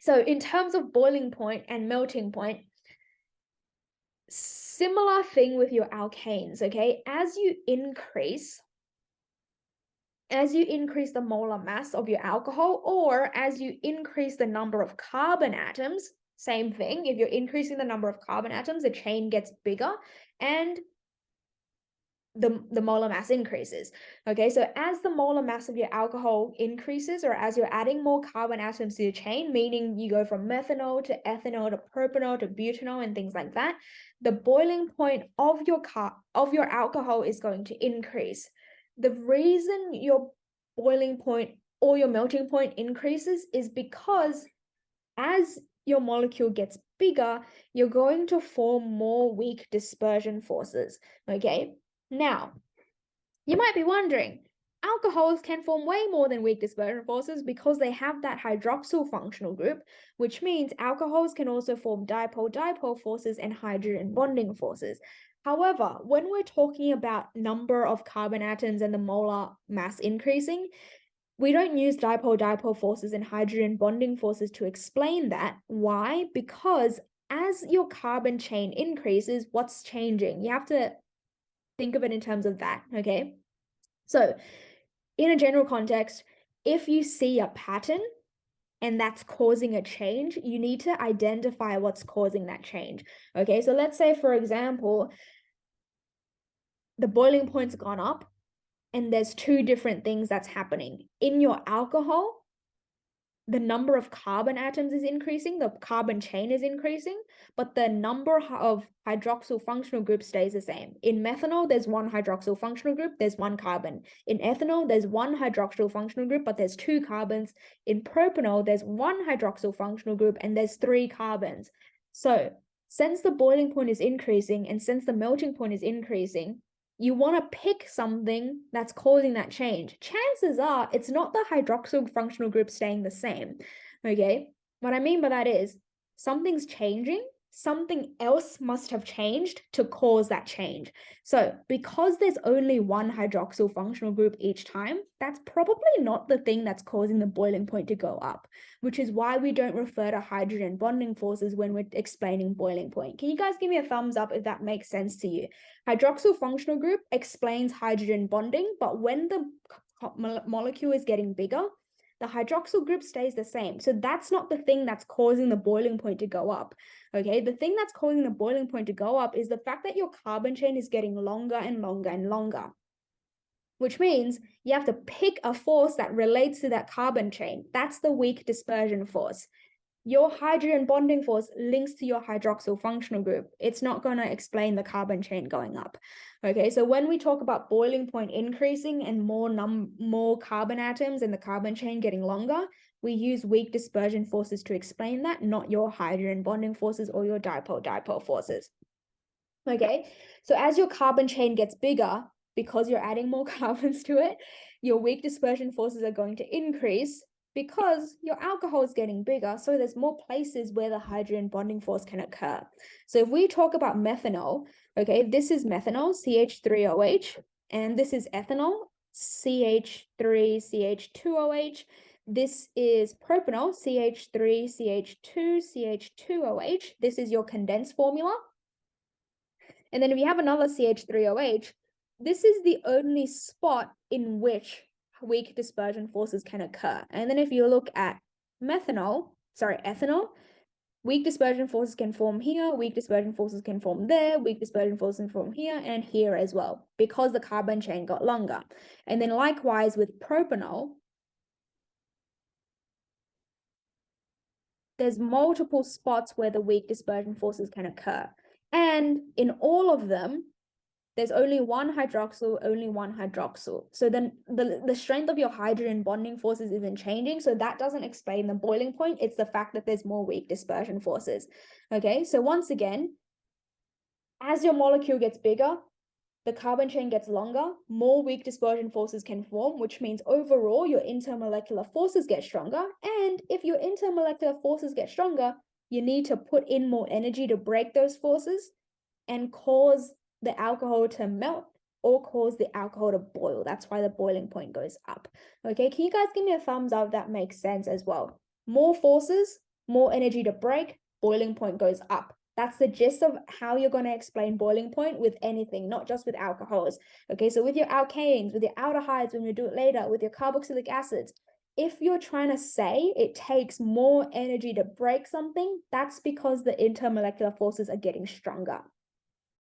So in terms of boiling point and melting point, similar thing with your alkanes, okay? As you increase the molar mass of your alcohol, or as you increase the number of carbon atoms, same thing. If you're increasing the number of carbon atoms, the chain gets bigger and the molar mass increases. Okay, so as the molar mass of your alcohol increases, or as you're adding more carbon atoms to your chain, meaning you go from methanol to ethanol to propanol to butanol and things like that, the boiling point of your alcohol is going to increase. The reason your boiling point or your melting point increases is because as your molecule gets bigger, you're going to form more weak dispersion forces. Okay, now you might be wondering, alcohols can form way more than weak dispersion forces because they have that hydroxyl functional group, which means alcohols can also form dipole-dipole forces and hydrogen bonding forces. However, when we're talking about number of carbon atoms and the molar mass increasing, we don't use dipole-dipole forces and hydrogen bonding forces to explain that. Why? Because as your carbon chain increases, what's changing? You have to think of it in terms of that, okay? So in a general context, if you see a pattern and that's causing a change, you need to identify what's causing that change, okay? So let's say, for example, the boiling point's gone up, and there's two different things that's happening. In your alcohol, the number of carbon atoms is increasing, the carbon chain is increasing, but the number of hydroxyl functional groups stays the same. In methanol, there's one hydroxyl functional group, there's one carbon. In ethanol, there's one hydroxyl functional group, but there's two carbons. In propanol, there's one hydroxyl functional group and there's three carbons. So since the boiling point is increasing and since the melting point is increasing, you want to pick something that's causing that change. Chances are it's not the hydroxyl functional group staying the same, okay? What I mean by that is something's changing, something else must have changed to cause that change. So because there's only one hydroxyl functional group each time, that's probably not the thing that's causing the boiling point to go up, which is why we don't refer to hydrogen bonding forces when we're explaining boiling point. Can you guys give me a thumbs up if that makes sense to you? Hydroxyl functional group explains hydrogen bonding, but when the molecule is getting bigger, the hydroxyl group stays the same. So that's not the thing that's causing the boiling point to go up, okay? The thing that's causing the boiling point to go up is the fact that your carbon chain is getting longer and longer and longer, which means you have to pick a force that relates to that carbon chain. That's the weak dispersion force. Your hydrogen bonding force links to your hydroxyl functional group. It's not going to explain the carbon chain going up. Okay, so when we talk about boiling point increasing and more carbon atoms and the carbon chain getting longer, we use weak dispersion forces to explain that, not your hydrogen bonding forces or your dipole-dipole forces. Okay, so as your carbon chain gets bigger, because you're adding more carbons to it, your weak dispersion forces are going to increase because your alcohol is getting bigger, so there's more places where the hydrogen bonding force can occur. So if we talk about methanol, okay, this is methanol, CH3OH, and this is ethanol, CH3CH2OH. This is propanol, CH3CH2CH2OH. This is your condensed formula. And then if you have another CH3OH, this is the only spot in which weak dispersion forces can occur. And then if you look at ethanol, weak dispersion forces can form here, weak dispersion forces can form there, weak dispersion forces can form here and here as well, because the carbon chain got longer. And then likewise with propanol, there's multiple spots where the weak dispersion forces can occur. And in all of them, there's only one hydroxyl. So then the strength of your hydrogen bonding forces isn't changing. So that doesn't explain the boiling point. It's the fact that there's more weak dispersion forces. Okay, so once again, as your molecule gets bigger, the carbon chain gets longer, more weak dispersion forces can form, which means overall your intermolecular forces get stronger. And if your intermolecular forces get stronger, you need to put in more energy to break those forces and cause the alcohol to melt or cause the alcohol to boil. That's why the boiling point goes up. Okay, can you guys give me a thumbs up if that makes sense as well? More forces, more energy to break, boiling point goes up. That's the gist of how you're going to explain boiling point with anything, not just with alcohols. Okay, so with your alkanes, with your aldehydes, when we do it later, with your carboxylic acids, if you're trying to say it takes more energy to break something, that's because the intermolecular forces are getting stronger.